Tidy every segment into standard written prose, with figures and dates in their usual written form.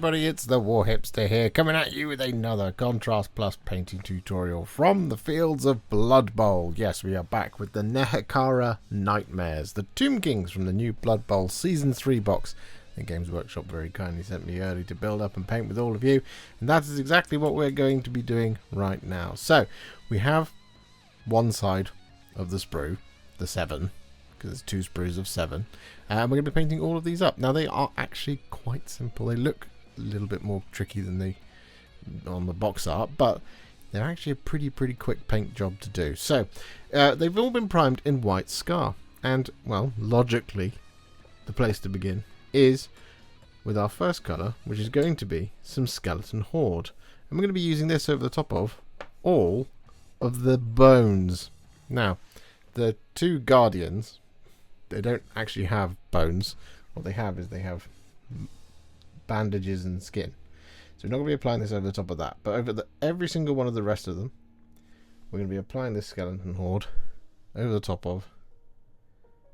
everybody, it's the Warhipster here, coming at you with another Contrast Plus painting tutorial from the fields of Blood Bowl. Yes, we are back with the Nehekhara Nightmares, the Tomb Kings from the new Blood Bowl Season 3 box. The Games Workshop very kindly sent me early to build up and paint with all of you, and that is exactly what we're going to be doing right now. So, we have one side of the sprue, the 7, because it's 2 sprues of 7, and we're going to be painting all of these up. Now they are actually quite simple. They look a little bit more tricky than they on the box art, but they're actually a pretty quick paint job to do. So they've all been primed in white Scar, and well, logically the place to begin is with our first colour, which is going to be some Skeleton Horde, and we're going to be using this over the top of all of the bones. Now the 2 Guardians, they don't actually have bones. What they have is they have bandages and skin. So we're not going to be applying this over the top of that. But over every single one of the rest of them, we're going to be applying this Skeleton Horde over the top of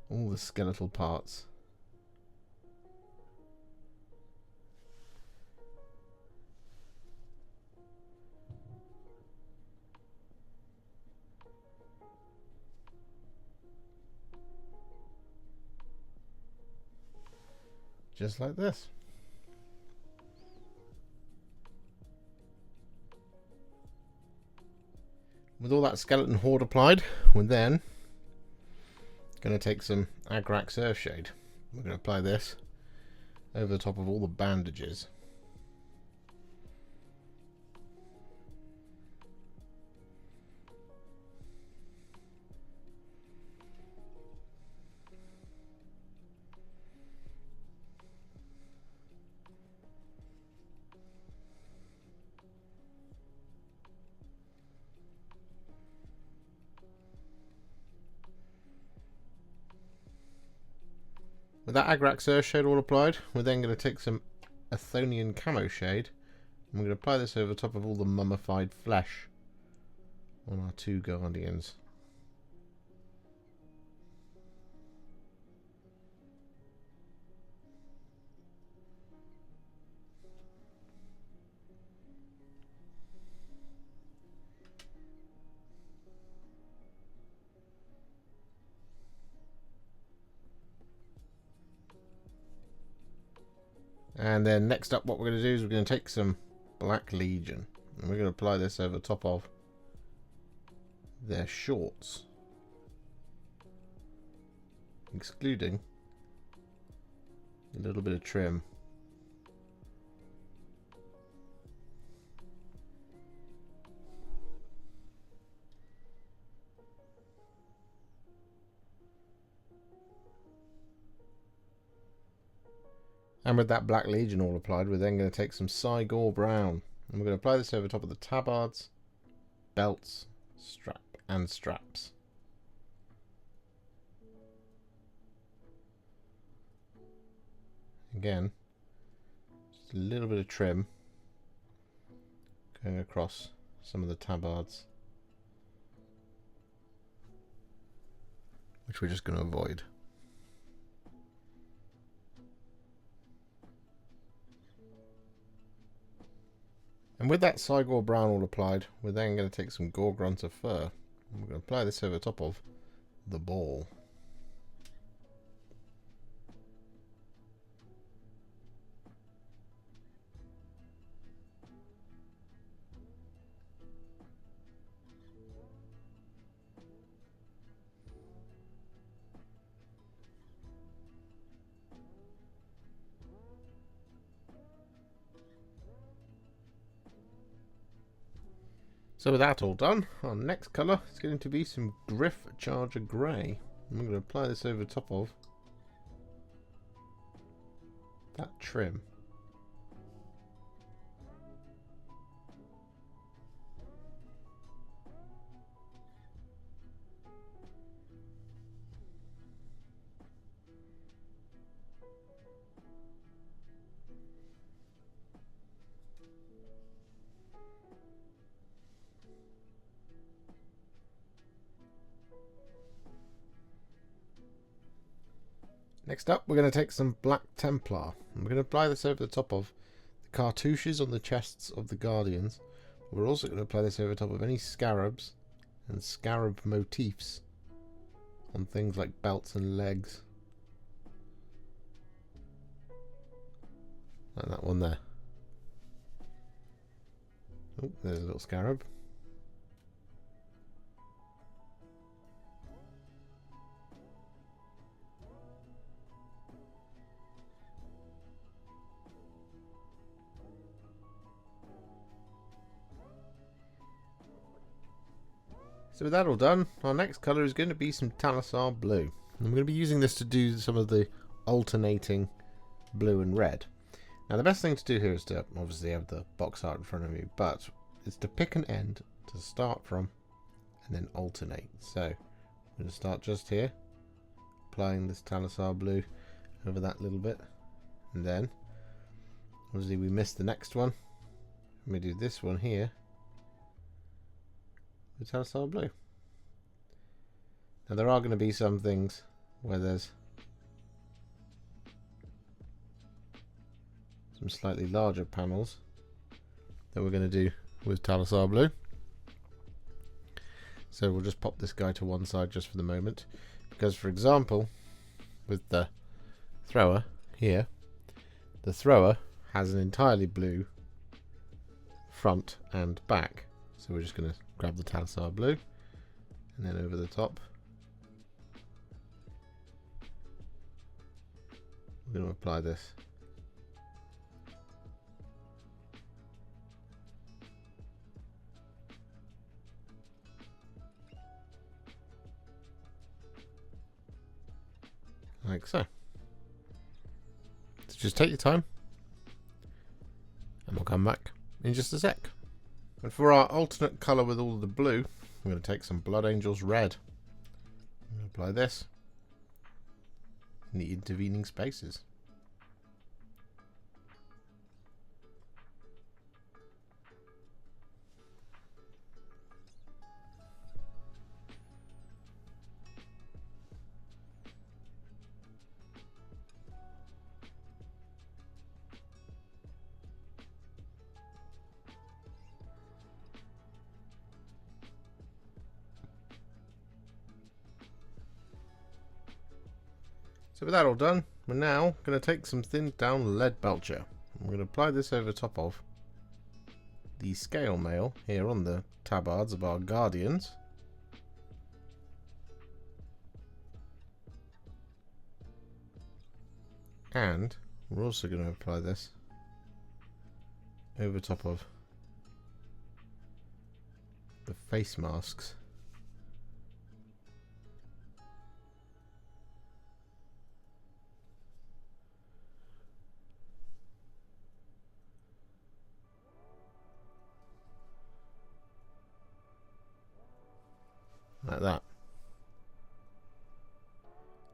all the skeletal parts. Just like this. With all that Skeleton Horde applied, we're then going to take some Agrax Earthshade. We're going to apply this over the top of all the bandages. With that Agrax Earthshade all applied, we're then going to take some Athonian Camoshade, and we're going to apply this over the top of all the mummified flesh on our 2 Guardians. And then next up, what we're going to do is we're going to take some Black Legion, and we're going to apply this over the top of their shorts, excluding a little bit of trim. And with that Black Legion all applied, we're then going to take some Cygor Brown, and we're going to apply this over top of the tabards, belts, straps. Again, just a little bit of trim going across some of the tabards, which we're just going to avoid. And with that Cygor Brown all applied, we're then going to take some Gore-Grunta Fur, and we're going to apply this over the top of the ball. So with that all done, our next colour is going to be some Gryph-Charger Grey. I'm going to apply this over the top of that trim. Next up, we're going to take some Black Templar, and we're going to apply this over the top of the cartouches on the chests of the Guardians. We're also going to apply this over top of any scarabs and scarab motifs on things like belts and legs. Like that one there. Oh, there's a little scarab. So with that all done, our next colour is going to be some Talassar Blue. And I'm going to be using this to do some of the alternating blue and red. Now the best thing to do here is to obviously have the box art in front of you, but it's to pick an end to start from and then alternate. So I'm going to start just here, applying this Talassar Blue over that little bit, and then obviously we missed the next one. We do this one here with Talassar Blue. Now there are going to be some things where there's some slightly larger panels that we're going to do with Talassar Blue. So we'll just pop this guy to one side just for the moment, because for example with the thrower here, the thrower has an entirely blue front and back. So we're just going to grab the Talassar Blue and then over the top we're going to apply this. Like so. So just take your time and we'll come back in just a sec. And for our alternate colour with all of the blue, I'm going to take some Blood Angels Red. I'm going to apply this in the intervening spaces. So with that all done, we're now going to take some thinned down Leadbelcher. I'm going to apply this over top of the scale mail here on the tabards of our Guardians. And we're also going to apply this over top of the face masks. Like that.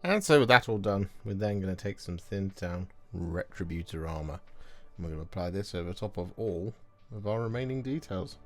And so with that all done, we're then going to take some thinned down Retributor Armour. And we're going to apply this over top of all of our remaining details.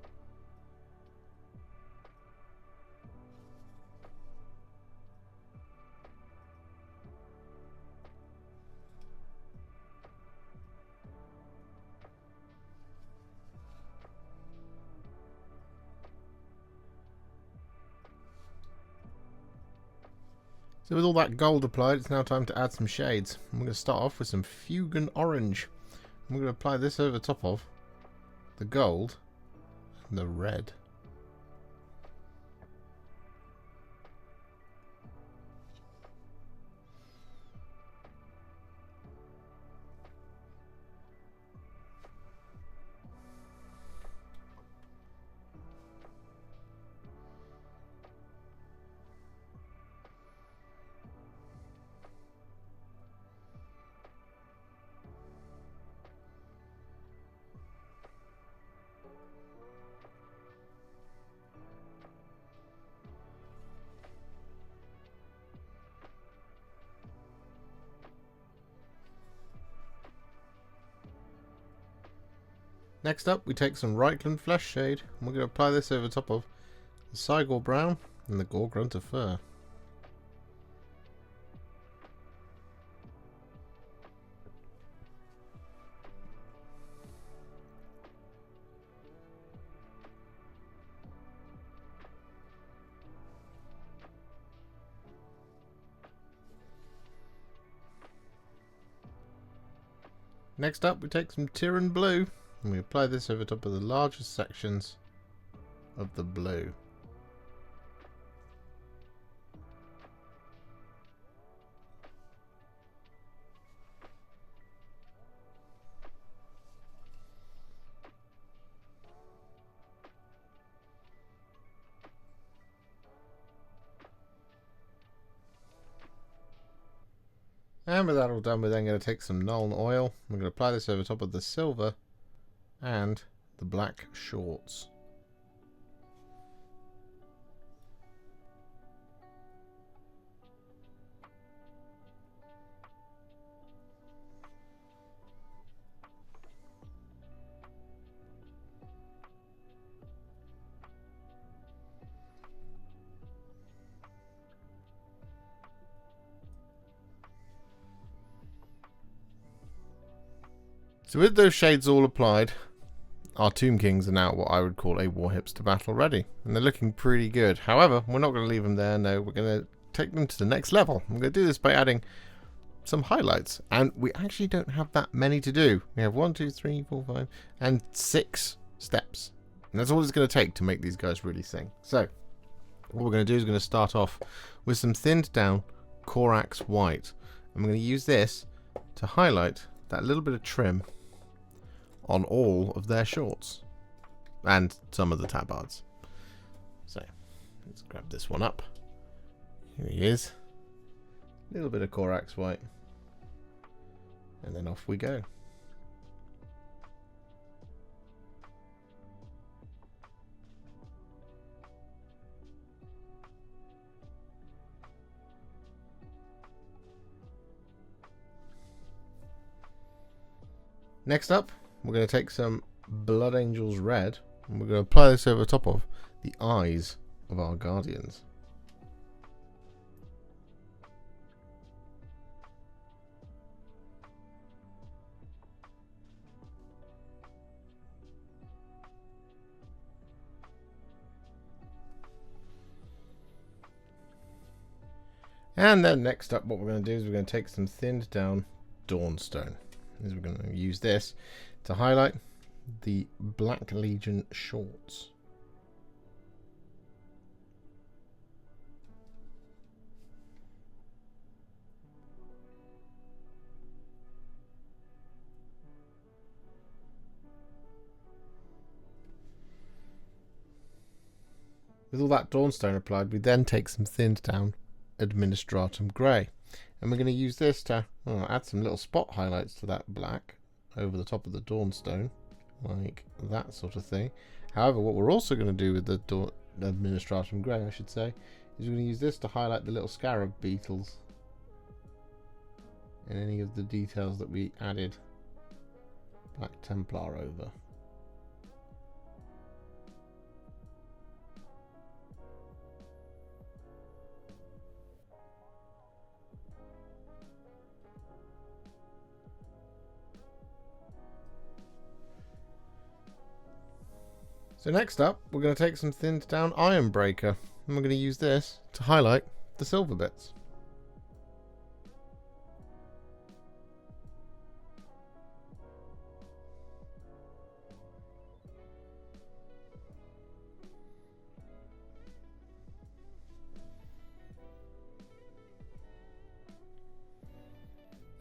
So with all that gold applied, it's now time to add some shades. I'm going to start off with some Fuegan Orange. I'm going to apply this over top of the gold and the red. Next up, we take some Reikland Fleshshade, and we're going to apply this over top of the Cygor Brown and the Gore-Grunta Fur. Next up, we take some Tyran Blue and we apply this over top of the largest sections of the blue. And with that all done, we're then going to take some Nuln Oil. We're going to apply this over top of the silver and the black shorts. So with those shades all applied, our Tomb Kings are now what I would call a Warhipster battle ready. And they're looking pretty good. However, we're not going to leave them there. No, we're going to take them to the next level. I'm going to do this by adding some highlights. And we actually don't have that many to do. We have 1, 2, 3, 4, 5, and 6 steps. And that's all it's going to take to make these guys really sing. So, what we're going to do is we're going to start off with some thinned down Corax White. And we're going to use this to highlight that little bit of trim on all of their shorts and some of the tabards. So let's grab this one up. Here he is. A little bit of Corax White, and then off we go. Next up, we're going to take some Blood Angels Red and we're going to apply this over top of the eyes of our Guardians. And then next up, what we're going to do is we're going to take some thinned down Dawnstone. We're going to use this to highlight the Black Legion shorts. With all that Dawnstone applied, we then take some thinned down Administratum Grey. And we're going to use this to add some little spot highlights to that black over the top of the Dawnstone, like that sort of thing. However, what we're also going to do with the Administratum Grey, I should say, is we're going to use this to highlight the little scarab beetles and any of the details that we added Black Templar over. So next up, we're going to take some thinned down Ironbreaker, and we're going to use this to highlight the silver bits.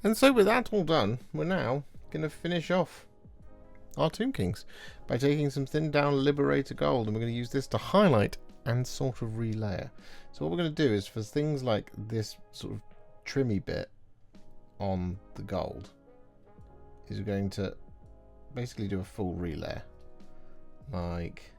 And so with that all done, we're now going to finish off our Tomb Kings by taking some thinned down Liberator Gold, and we're going to use this to highlight and sort of relayer. So what we're going to do is for things like this sort of trimmy bit on the gold is we're going to basically do a full relayer, like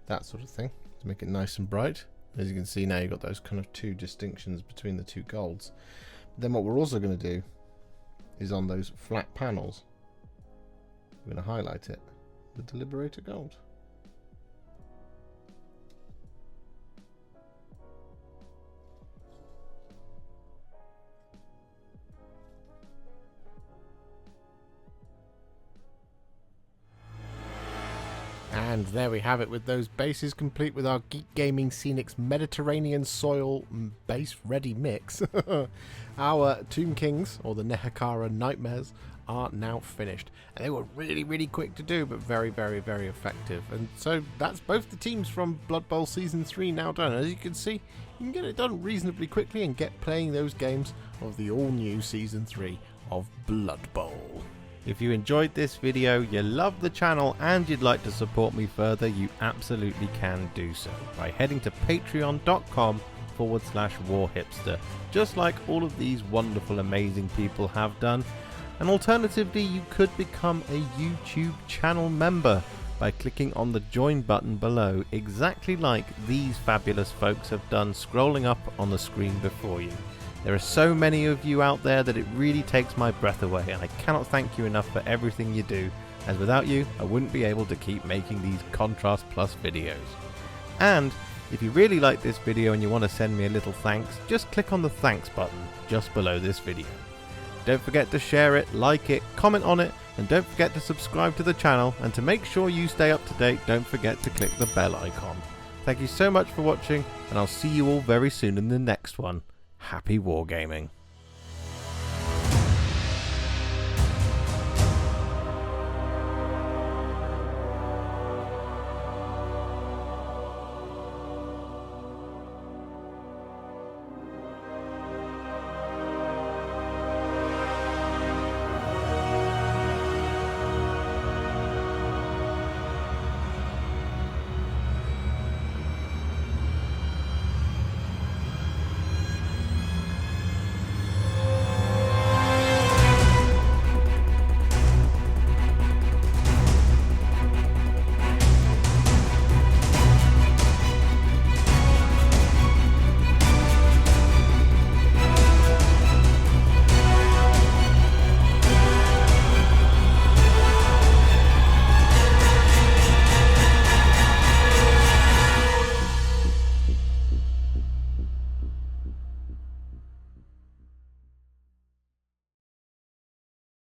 that sort of thing, to make it nice and bright. As you can see now, you've got those kind of two distinctions between the two golds. Then what we're also going to do is on those flat panels, we're going to highlight it with the Liberator Gold. And there we have it, with those bases complete with our Geek Gaming Scenics Mediterranean Soil base ready mix. Our Tomb Kings, or the Nehekhara Nightmares, are now finished. And they were really quick to do, but very effective. And so that's both the teams from Blood Bowl Season 3 now done. As you can see, you can get it done reasonably quickly and get playing those games of the all-new Season 3 of Blood Bowl. If you enjoyed this video, you love the channel and you'd like to support me further, you absolutely can do so by heading to patreon.com/warhipster, just like all of these wonderful amazing people have done. And alternatively, you could become a YouTube channel member by clicking on the join button below, exactly like these fabulous folks have done scrolling up on the screen before you. There are so many of you out there that it really takes my breath away, and I cannot thank you enough for everything you do, as without you I wouldn't be able to keep making these Contrast Plus videos. And if you really like this video and you want to send me a little thanks, just click on the thanks button just below this video. Don't forget to share it, like it, comment on it, and don't forget to subscribe to the channel, and to make sure you stay up to date, don't forget to click the bell icon. Thank you so much for watching, and I'll see you all very soon in the next one. Happy wargaming.